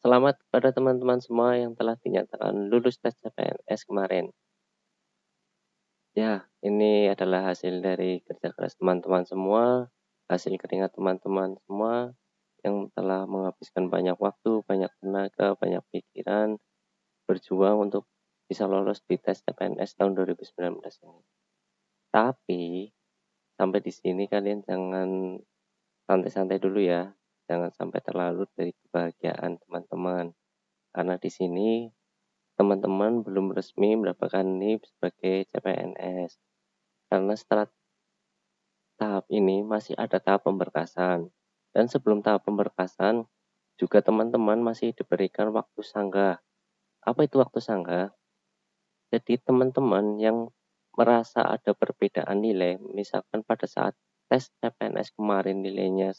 Selamat kepada teman-teman semua yang telah dinyatakan lulus tes CPNS kemarin. Ya, ini adalah hasil dari kerja keras teman-teman semua, hasil keringat teman-teman semua yang telah menghabiskan banyak waktu, banyak tenaga, banyak pikiran, berjuang untuk bisa lolos di tes CPNS tahun 2019 ini. Tapi, sampai di sini kalian jangan santai-santai dulu ya. Jangan sampai terlalu dari kebahagiaan teman-teman. Karena di sini teman-teman belum resmi mendapatkan NIP sebagai CPNS. Karena setelah tahap ini masih ada tahap pemberkasan. Dan sebelum tahap pemberkasan, juga teman-teman masih diberikan waktu sanggah. Apa itu waktu sanggah? Jadi teman-teman yang merasa ada perbedaan nilai, misalkan pada saat tes CPNS kemarin nilainya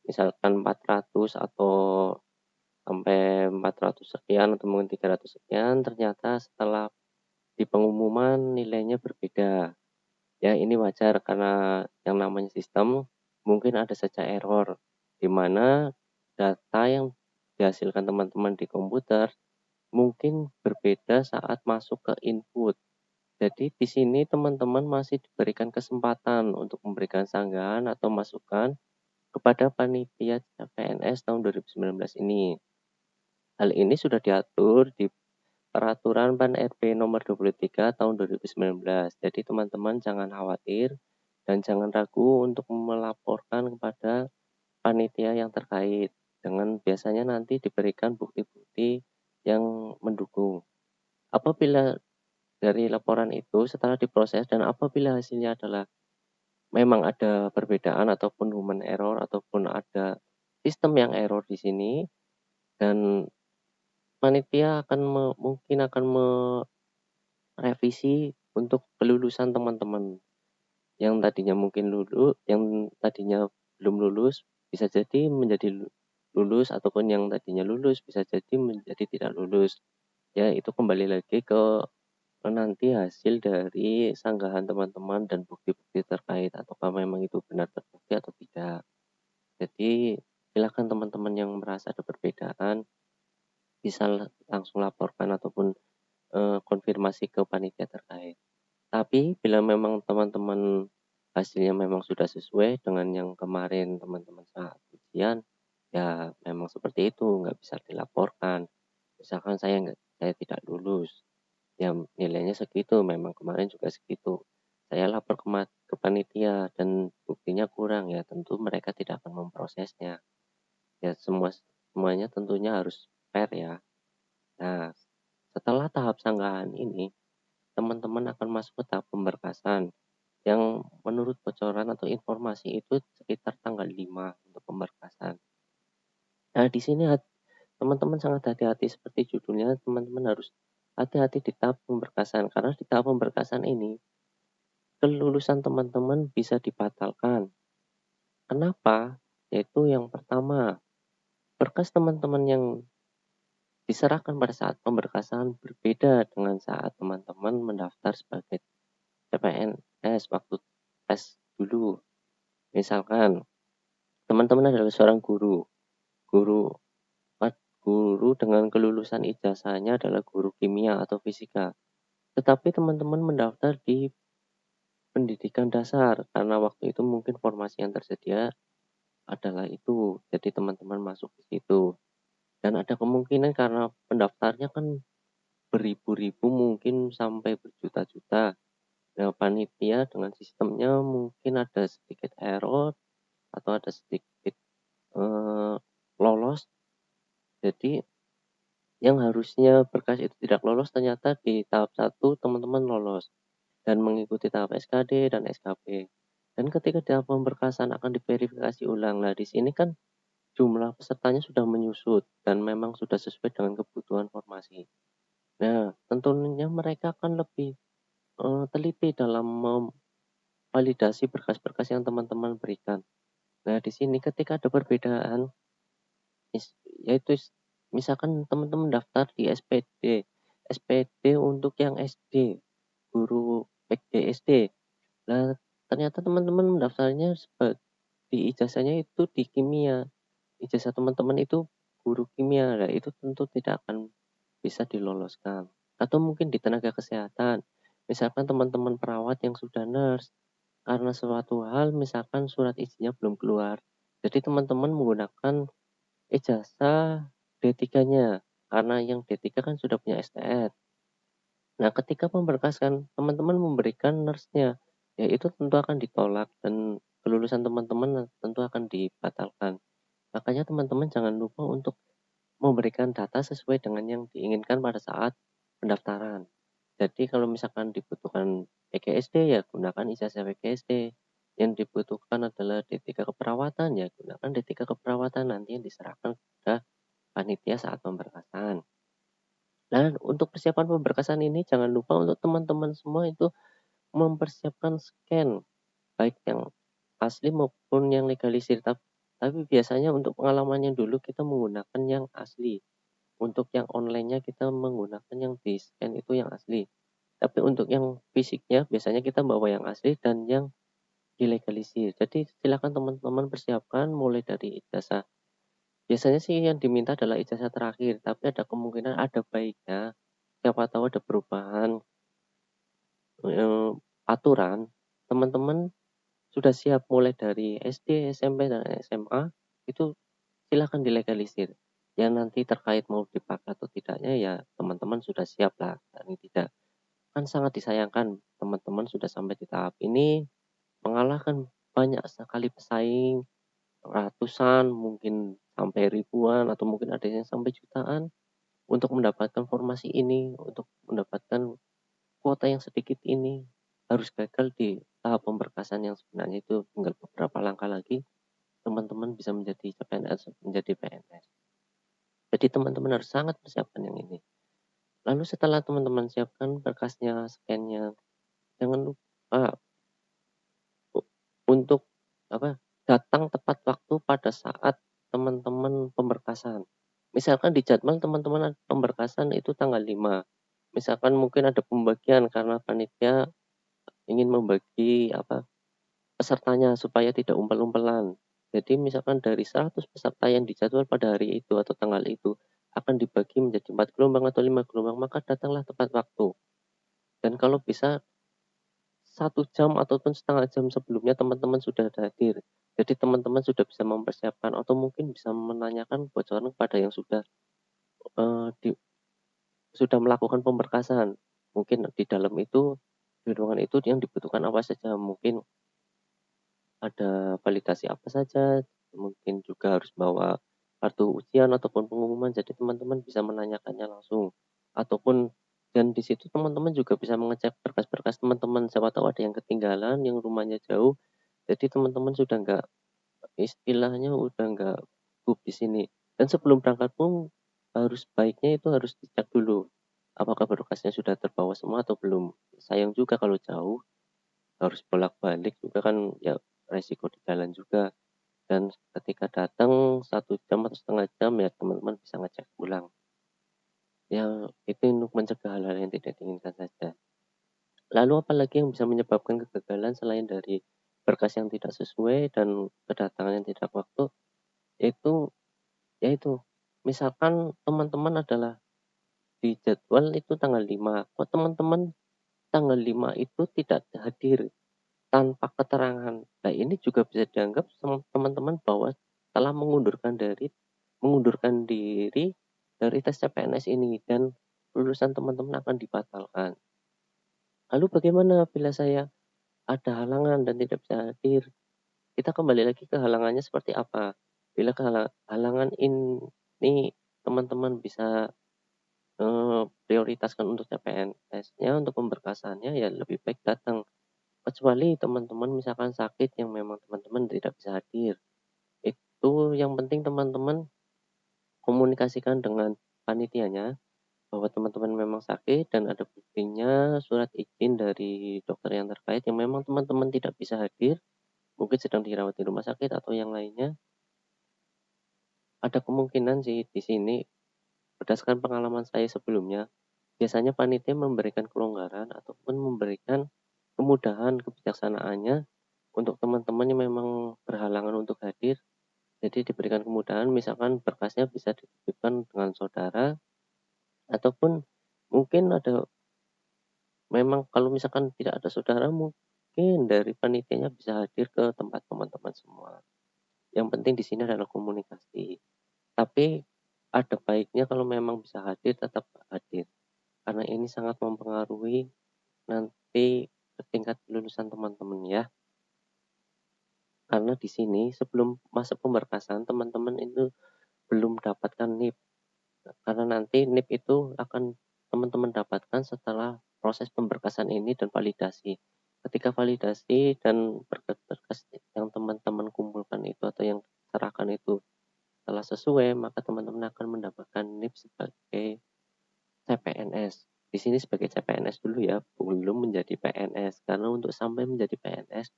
misalkan 400 atau sampai 400 sekian atau mungkin 300 sekian, ternyata setelah di pengumuman nilainya berbeda. Ya ini wajar karena yang namanya sistem mungkin ada saja error, di mana data yang dihasilkan teman-teman di komputer mungkin berbeda saat masuk ke input. Jadi di sini teman-teman masih diberikan kesempatan untuk memberikan sanggahan atau masukan kepada panitia CPNS tahun 2019 ini. Hal ini sudah diatur di Peraturan Pan RB Nomor 23 Tahun 2019. Jadi teman-teman jangan khawatir dan jangan ragu untuk melaporkan kepada panitia yang terkait. Dengan biasanya nanti diberikan bukti-bukti yang mendukung. Apabila dari laporan itu setelah diproses dan apabila hasilnya adalah memang ada perbedaan ataupun human error ataupun ada sistem yang error di sini dan panitia akan mungkin akan merevisi untuk kelulusan teman-teman yang tadinya mungkin yang tadinya belum lulus bisa jadi menjadi lulus ataupun yang tadinya lulus bisa jadi menjadi tidak lulus. Ya itu kembali lagi ke nanti hasil dari sanggahan teman-teman dan bukti-bukti terkait apakah memang itu benar terbukti atau tidak. Jadi silakan teman-teman yang merasa ada perbedaan bisa langsung laporkan ataupun konfirmasi ke panitia terkait. Tapi bila memang teman-teman hasilnya memang sudah sesuai dengan yang kemarin teman-teman saat ujian, ya memang seperti itu, nggak bisa dilaporkan. Misalkan saya tidak lulus, ya nilainya segitu, memang kemarin juga segitu. Saya lapor ke panitia dan buktinya kurang, ya tentu mereka tidak akan memprosesnya. Ya semuanya tentunya harus fair ya. Nah, setelah tahap sanggahan ini, teman-teman akan masuk ke tahap pemberkasan yang menurut bocoran atau informasi itu sekitar tanggal 5 untuk pemberkasan. Nah, di sini teman-teman sangat hati-hati seperti judulnya, teman-teman harus hati-hati di tahap pemberkasan karena di tahap pemberkasan ini kelulusan teman-teman bisa dibatalkan. Kenapa? Yaitu yang pertama, berkas teman-teman yang diserahkan pada saat pemberkasan berbeda dengan saat teman-teman mendaftar sebagai CPNS waktu tes dulu. Misalkan teman-teman adalah seorang guru, guru guru dengan kelulusan ijazahnya adalah guru kimia atau fisika. Tetapi teman-teman mendaftar di pendidikan dasar karena waktu itu mungkin formasi yang tersedia adalah itu. Jadi teman-teman masuk di situ. Dan ada kemungkinan karena pendaftarnya kan beribu-ribu mungkin sampai berjuta-juta. Nah, panitia dengan sistemnya mungkin ada sedikit error atau ada sedikit lolos. Jadi yang harusnya berkas itu tidak lolos ternyata di tahap 1 teman-teman lolos dan mengikuti tahap SKD dan SKP. Dan ketika tahap pemberkasan akan diverifikasi ulang. Nah, di sini kan jumlah pesertanya sudah menyusut dan memang sudah sesuai dengan kebutuhan formasi. Nah, tentunya mereka akan lebih teliti dalam memvalidasi berkas-berkas yang teman-teman berikan. Nah, di sini ketika ada perbedaan, yaitu misalkan teman-teman daftar di SPD untuk yang SD, guru PJ SD. Nah, ternyata teman-teman mendaftarnya di ijazahnya itu di kimia. Ijazah teman-teman itu guru kimia, nah itu tentu tidak akan bisa diloloskan. Atau mungkin di tenaga kesehatan, misalkan teman-teman perawat yang sudah nurse, karena suatu hal misalkan surat izinnya belum keluar, jadi teman-teman menggunakan ijazah D3-nya, karena yang D3 kan sudah punya STR. Nah, ketika memberkaskan, teman-teman memberikan nurse-nya, ya itu tentu akan ditolak dan kelulusan teman-teman tentu akan dibatalkan. Makanya teman-teman jangan lupa untuk memberikan data sesuai dengan yang diinginkan pada saat pendaftaran. Jadi kalau misalkan dibutuhkan PGSD, ya gunakan ijazah PGSD. Yang dibutuhkan adalah D3 keperawatan, ya gunakan D3 keperawatan nanti yang diserahkan kepada panitia saat pemberkasan. Dan untuk persiapan pemberkasan ini jangan lupa untuk teman-teman semua itu mempersiapkan scan, baik yang asli maupun yang legalisir. Tapi biasanya untuk pengalamannya dulu kita menggunakan yang asli. Untuk yang online-nya kita menggunakan yang di-scan itu yang asli. Tapi untuk yang fisiknya biasanya kita bawa yang asli dan yang dilegalisir. Jadi silakan teman-teman persiapkan mulai dari ijazah. Biasanya sih yang diminta adalah ijazah terakhir, tapi ada kemungkinan ada baiknya siapa tahu ada perubahan aturan, teman-teman sudah siap mulai dari SD, SMP, dan SMA, itu silakan dilegalisir. Yang nanti terkait mau dipakai atau tidaknya ya teman-teman sudah siap lah, paling tidak. Kan sangat disayangkan teman-teman sudah sampai di tahap ini, mengalahkan banyak sekali pesaing, ratusan, mungkin sampai ribuan, atau mungkin ada yang sampai jutaan, untuk mendapatkan formasi ini, untuk mendapatkan kuota yang sedikit ini, harus gagal di tahap pemberkasan yang sebenarnya itu tinggal beberapa langkah lagi, teman-teman bisa menjadi CPNS, menjadi PNS. Jadi teman-teman harus sangat persiapkan yang ini. Lalu setelah teman-teman siapkan berkasnya, scan-nya, jangan lupa untuk apa, datang tepat waktu pada saat teman-teman pemberkasan. Misalkan di jadwal teman-teman pemberkasan itu tanggal 5. Misalkan mungkin ada pembagian karena panitia ingin membagi apa, pesertanya supaya tidak umpel-umpelan. Jadi misalkan dari 100 peserta yang dijadwal pada hari itu atau tanggal itu akan dibagi menjadi 4 gelombang atau 5 gelombang, maka datanglah tepat waktu. Dan kalau bisa 1 jam ataupun setengah jam sebelumnya teman-teman sudah hadir. Jadi teman-teman sudah bisa mempersiapkan atau mungkin bisa menanyakan bocoran kepada yang sudah sudah melakukan pemberkasan. Mungkin di dalam itu, di ruangan itu yang dibutuhkan apa saja, mungkin ada validasi apa saja, mungkin juga harus bawa kartu ujian ataupun pengumuman, jadi teman-teman bisa menanyakannya langsung. Ataupun dan di situ teman-teman juga bisa mengecek berkas-berkas teman-teman, siapa tahu ada yang ketinggalan, yang rumahnya jauh, jadi teman-teman sudah nggak istilahnya udah nggak gugup di sini. Dan sebelum berangkat pun harus baiknya itu harus dicek dulu, apakah berkasnya sudah terbawa semua atau belum. Sayang juga kalau jauh, harus bolak-balik juga kan ya resiko di jalan juga. Dan ketika datang 1 jam atau setengah jam ya teman-teman bisa ngecek ulang. Ya itu untuk mencegah hal-hal yang tidak diinginkan saja. Lalu apalagi yang bisa menyebabkan kegagalan selain dari berkas yang tidak sesuai dan kedatangan yang tidak waktu, yaitu yaitu misalkan teman-teman adalah di jadwal itu tanggal 5, kok teman-teman tanggal 5 itu tidak hadir tanpa keterangan. Nah, ini juga bisa dianggap teman-teman bahwa telah mengundurkan diri dari tes CPNS ini dan lulusan teman-teman akan dibatalkan. Lalu bagaimana bila saya ada halangan dan tidak bisa hadir? Kita kembali lagi ke halangannya seperti apa. Bila halangan ini teman-teman bisa prioritaskan untuk CPNS-nya, untuk pemberkasannya, ya lebih baik datang. Kecuali teman-teman misalkan sakit yang memang teman-teman tidak bisa hadir. Itu yang penting teman-teman komunikasikan dengan panitianya bahwa teman-teman memang sakit dan ada buktinya surat izin dari dokter yang terkait yang memang teman-teman tidak bisa hadir, mungkin sedang dirawat di rumah sakit atau yang lainnya. Ada kemungkinan sih di sini berdasarkan pengalaman saya sebelumnya, biasanya panitia memberikan kelonggaran ataupun memberikan kemudahan kebijaksanaannya untuk teman-teman yang memang berhalangan untuk hadir, Jadi diberikan kemudahan misalkan berkasnya bisa dititipkan dengan saudara ataupun mungkin ada memang kalau misalkan tidak ada saudara mungkin dari panitianya bisa hadir ke tempat teman-teman semua. Yang penting di sini adalah komunikasi. Tapi ada baiknya kalau memang bisa hadir tetap hadir. Karena ini sangat mempengaruhi nanti tingkat kelulusan teman-teman ya. Karena di sini sebelum masa pemberkasan teman-teman itu belum dapatkan NIP. Karena nanti NIP itu akan teman-teman dapatkan setelah proses pemberkasan ini dan validasi. Ketika validasi dan berkas yang teman-teman kumpulkan itu atau yang serahkan itu telah sesuai, maka teman-teman akan mendapatkan NIP sebagai CPNS. Di sini sebagai CPNS dulu ya, belum menjadi PNS. Karena untuk sampai menjadi PNS,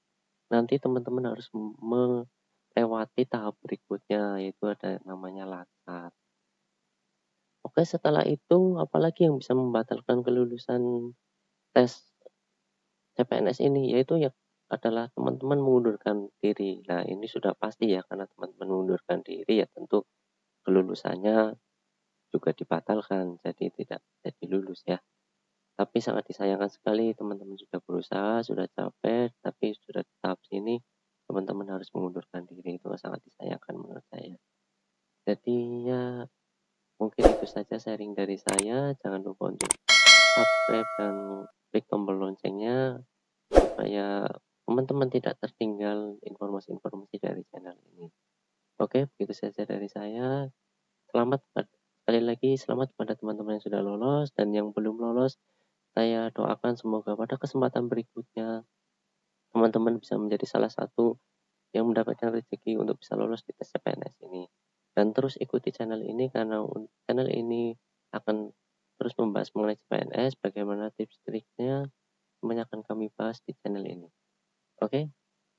nanti teman-teman harus melewati tahap berikutnya, yaitu ada namanya latsar. Oke, setelah itu apalagi yang bisa membatalkan kelulusan tes CPNS ini, yaitu ya adalah teman-teman mengundurkan diri. Nah, ini sudah pasti ya, karena teman-teman mengundurkan diri ya tentu kelulusannya juga dibatalkan, jadi tidak jadi lulus ya. Tapi sangat disayangkan sekali teman-teman sudah berusaha, sudah capek, tapi sudah di tahap sini teman-teman harus mengundurkan diri, itu sangat disayangkan menurut saya. Jadi ya mungkin itu saja sharing dari saya, jangan lupa untuk subscribe dan klik tombol loncengnya supaya teman-teman tidak tertinggal informasi-informasi dari channel ini. Oke, begitu saja dari saya. Selamat sekali lagi selamat kepada teman-teman yang sudah lolos dan yang belum lolos, saya doakan semoga pada kesempatan berikutnya teman-teman bisa menjadi salah satu yang mendapatkan rezeki untuk bisa lolos di tes CPNS ini. Dan terus ikuti channel ini karena channel ini akan terus membahas mengenai CPNS, bagaimana tips triknya, semuanya akan kami bahas di channel ini. Oke?